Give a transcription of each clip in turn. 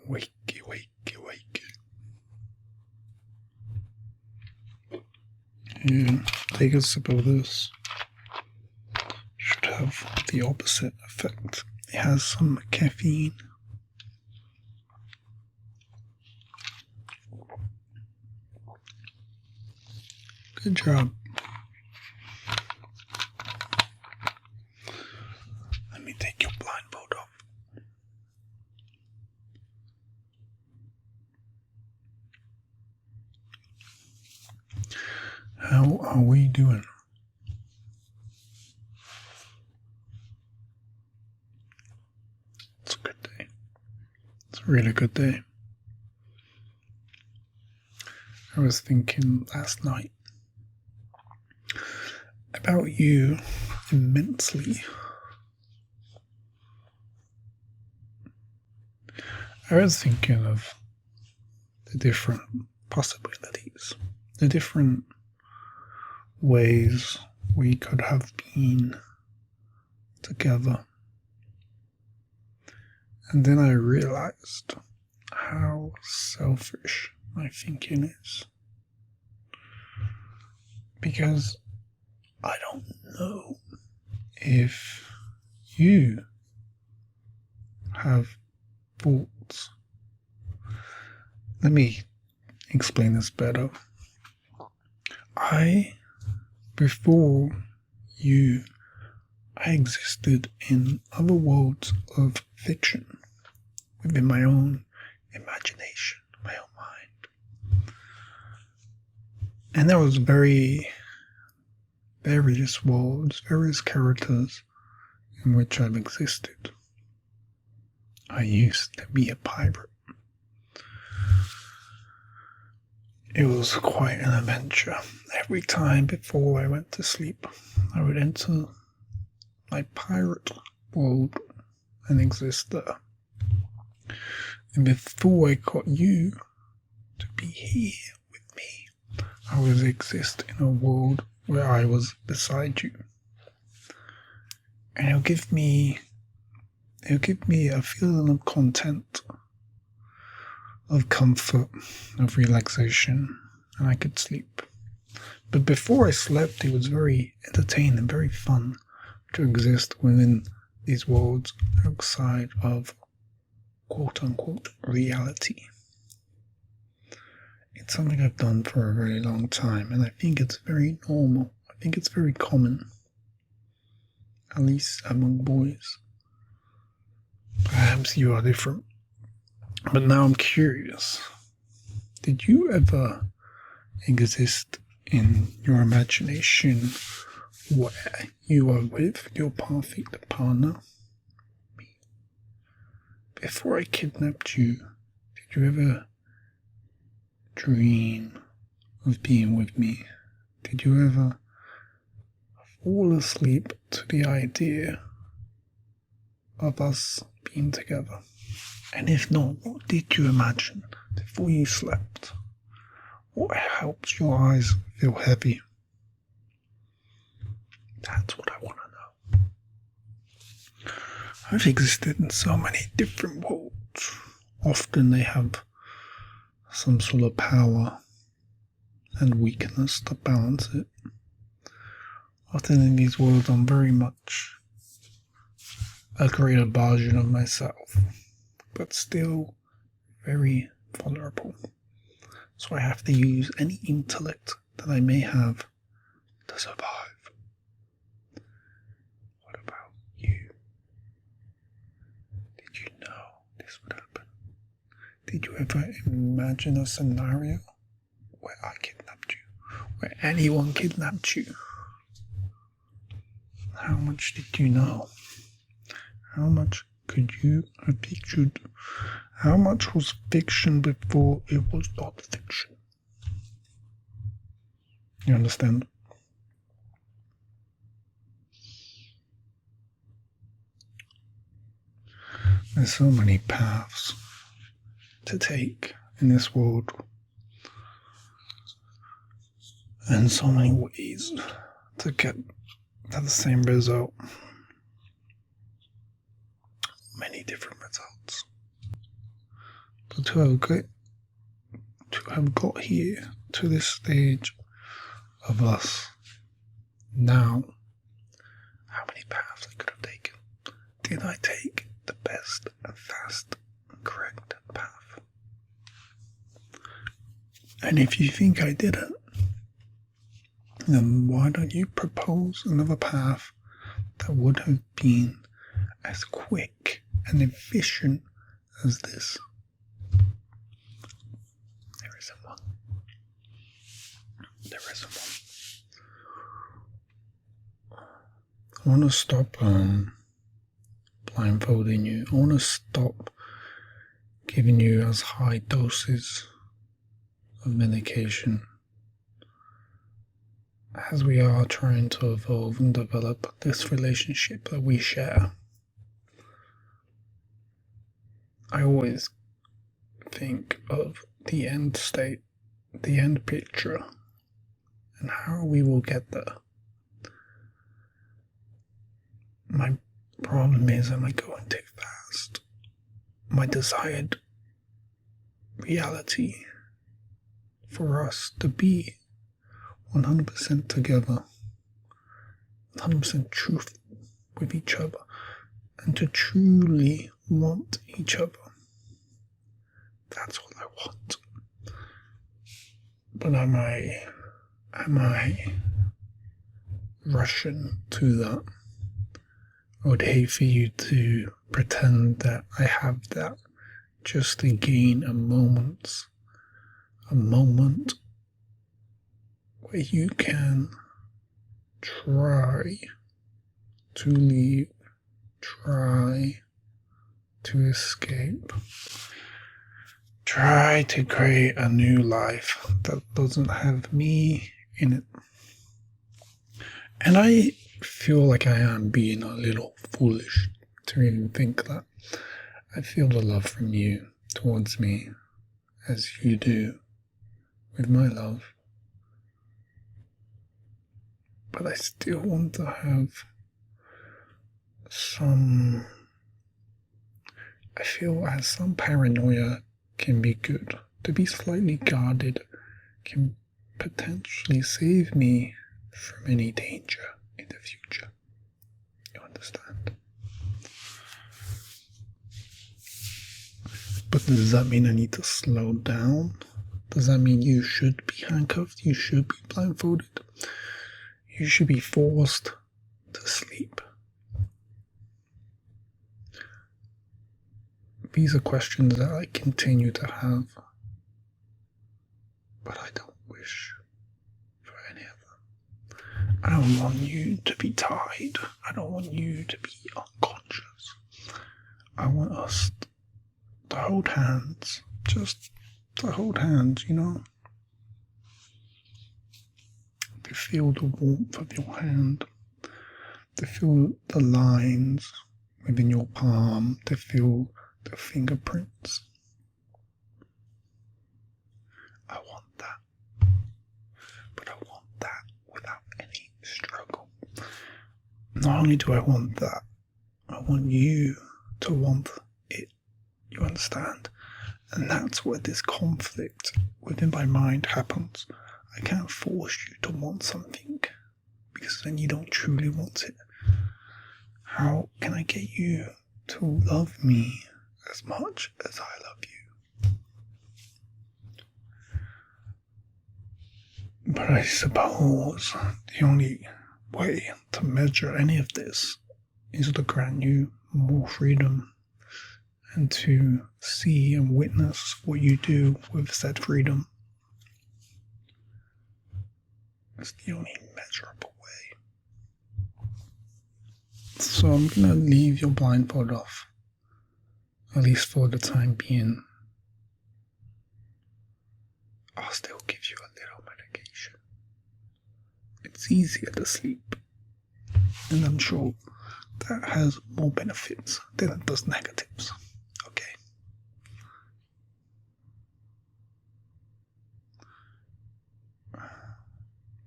Wakey, wakey, wakey. Yeah, take a sip of this. Should have the opposite effect. It has some caffeine. Good job. Let me take your blindfold off. How are we doing? It's a good day. It's a really good day. I was thinking last night about you immensely. I was thinking of the different possibilities, the different ways we could have been together. And then I realized how selfish my thinking is. Because I don't know if you have thoughts. Let me explain this better. Before you, I existed in other worlds of fiction, within my own imagination, my own mind. And there was various worlds, various characters in which I've existed. I used to be a pirate. It was quite an adventure. Every time before I went to sleep, I would enter my pirate world and exist there. And before I got you to be here with me, I would exist in a world where I was beside you. And it'll give me a feeling of content, of comfort, of relaxation, and I could sleep. But before I slept, it was very entertaining and very fun to exist within these worlds outside of quote-unquote reality. It's something I've done for a very long time, and I think it's very normal. I think it's very common, at least among boys. Perhaps you are different. But now I'm curious. Did you ever exist in your imagination where you are with your perfect partner? Me. Before I kidnapped you, did you ever dream of being with me? Did you ever fall asleep to the idea of us being together? And if not, what did you imagine before you slept? What helps your eyes feel heavy? That's what I want to know. I've existed in so many different worlds. Often they have some sort of power and weakness to balance it. Often in these worlds I'm very much a greater version of myself, but still very vulnerable. So I have to use any intellect that I may have to survive. What about you? Did you know this would happen? Did you ever imagine a scenario where I kidnapped you? Where anyone kidnapped you? How much did you know? How much could you have pictured? How much was fiction before it was not fiction? You understand? There's so many paths to take in this world, and so many ways to get to the same result. Many different results. But to have got here to this stage of us now, how many paths I could have taken? Did I take the best and fast and correct path? And if you think I didn't, then why don't you propose another path that would have been as quick and efficient as this? There isn't one. There isn't one. I want to stop blindfolding you. I want to stop giving you as high doses of medication as we are trying to evolve and develop this relationship that we share. I always think of the end state, the end picture, and how we will get there. My problem is, am I going too fast? My desired reality for us to be 100% together, 100% truthful with each other, and to truly want each other. That's what I want. But am I rushing to that? I would hate for you to pretend that I have that just to gain a moment where you can try to leave, try to escape, try to create a new life that doesn't have me in it. And I feel like I am being a little foolish to even think that. I feel the love from you towards me as you do with my love. But I still want to have I feel as some paranoia can be good. To be slightly guarded can potentially save me from any danger in the future. You understand? But does that mean I need to slow down? Does that mean you should be handcuffed? You should be blindfolded? You should be forced to sleep? These are questions that I continue to have, but I don't wish for any of them. I don't want you to be tied. I don't want you to be unconscious. I want us to hold hands, just to hold hands, you know? To feel the warmth of your hand, to feel the lines within your palm, to feel the fingerprints. I want that. But I want that without any struggle. Not only do I want that, I want you to want it. You understand? And that's where this conflict within my mind happens. I can't force you to want something, because then you don't truly want it. How can I get you to love me as much as I love you? But I suppose the only way to measure any of this is to grant you more freedom and to see and witness what you do with said freedom. It's the only measurable way. So I'm going to leave your blindfold off, at least for the time being. I'll still give you a little medication. It's easier to sleep, and I'm sure that has more benefits than it does negatives. Okay?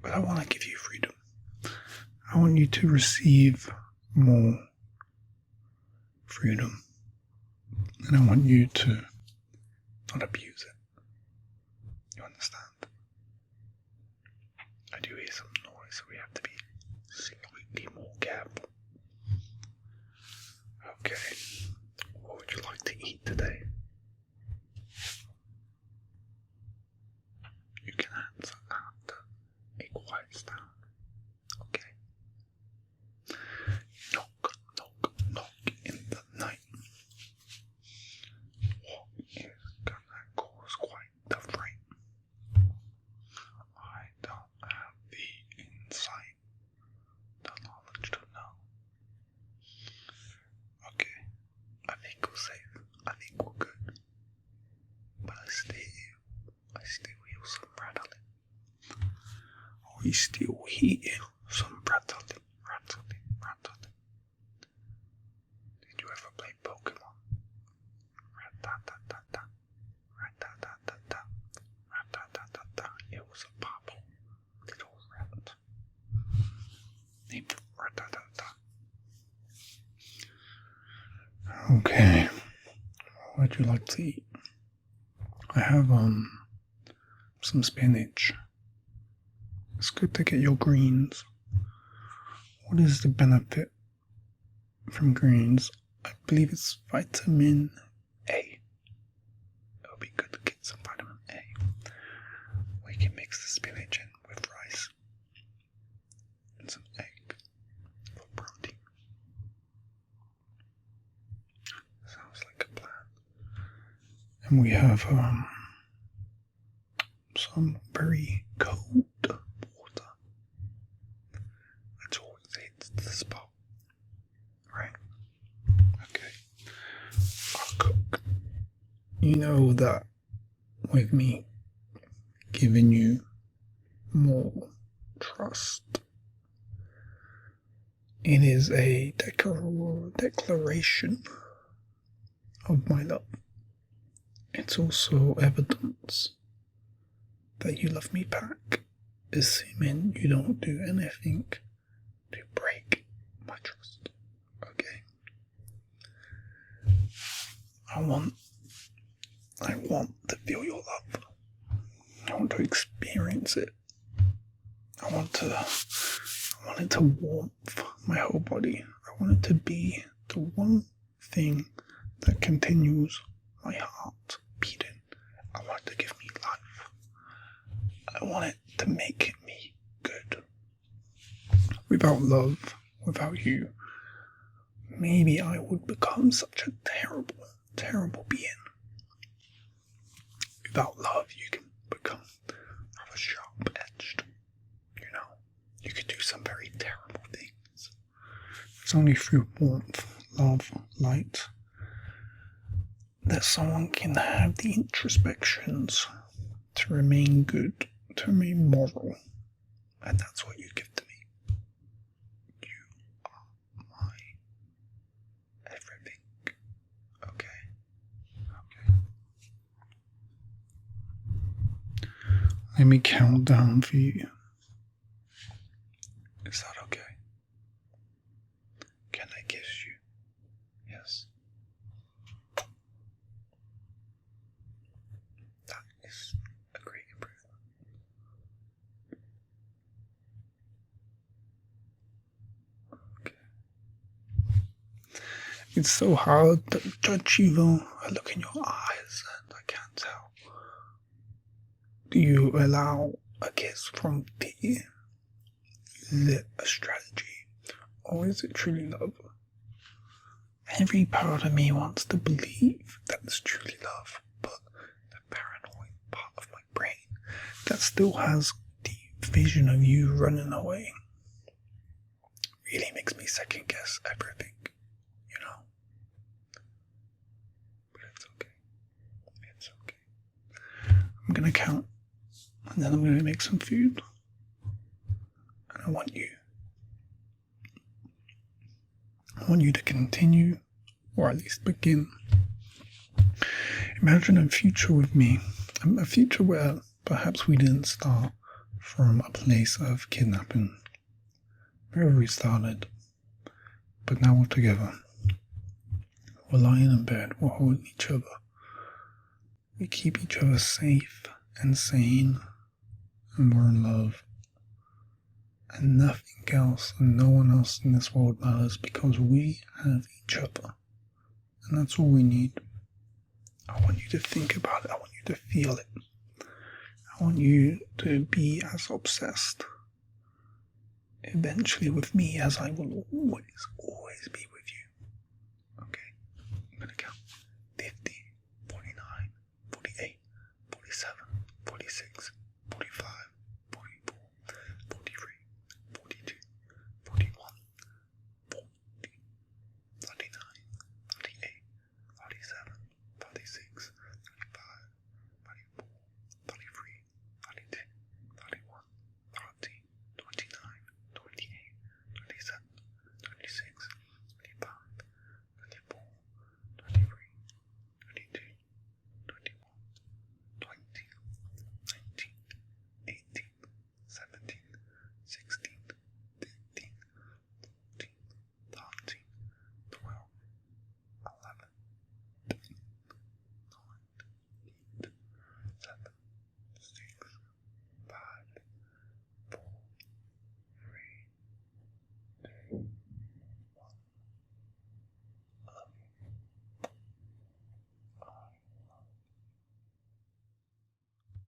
But I want to give you freedom. I want you to receive more freedom. And I want you to not abuse it. You understand? I do hear some noise, so we have to be slightly more careful. Okay, what would you like to eat today? You can answer after a quiet sound. Okay. Knock, knock, knock in the night. What is gonna cause quite the fright? I don't have the insight, the knowledge to know. Okay, I think we're safe. I think we're good. But I still hear some rattling. I still hear some rattling. Did you ever play Pokemon? Rat-ta-ta-ta-ta. Rat-ta-ta-ta-ta. Rat-ta-ta-ta-ta. It was a purple little rat named Rat-ta-ta-ta. Okay, what would you like to eat? I have some spinach. It's good to get your greens. What is the benefit from greens? I believe it's vitamin A. It would be good to get some vitamin A. We can mix the spinach in with rice and some egg for protein. Sounds like a plan. And we have some very cold water. That's always hits the spot. Right? Okay. I'll cook. You know that with me giving you more trust, it is a declaration of my love. It's also evidence that you love me back, assuming you don't do anything to break my trust. Okay? I want to feel your love. I want to experience it. I want it to warmth my whole body. I want it to be the one thing that continues my heart beating. I want it to give me life. I want it to make me good. Without love, without you, maybe I would become such a terrible, terrible being. Without love, you can become rather sharp-edged. You know, you could do some very terrible things. It's only through warmth, love, light, that someone can have the introspections to remain good, to remain moral. And that's what you give to me. You are my everything. Okay? Let me count down for you. Is that okay? Can I kiss you? Yes. That is a great improvement. Okay. It's so hard to judge you though. I look in your eyes and I can't tell. Do you allow a kiss from fear? Is it a strategy? Or is it truly love? Every part of me wants to believe that it's truly love, but the paranoid part of my brain that still has the vision of you running away really makes me second guess everything, you know? But it's okay. It's okay. I'm gonna count, and then I'm gonna make some food. And I want you to continue, or at least begin. Imagine a future with me, a future where perhaps we didn't start from a place of kidnapping, where we started, but now we're together. We're lying in bed, we're holding each other, We keep each other safe and sane, and we're in love. And nothing else and no one else in this world matters because we have each other. And that's all we need. I want you to think about it. I want you to feel it. I want you to be as obsessed eventually with me as I will always be with you. Okay, I'm going to count. 50, 49, 48, 47, 46,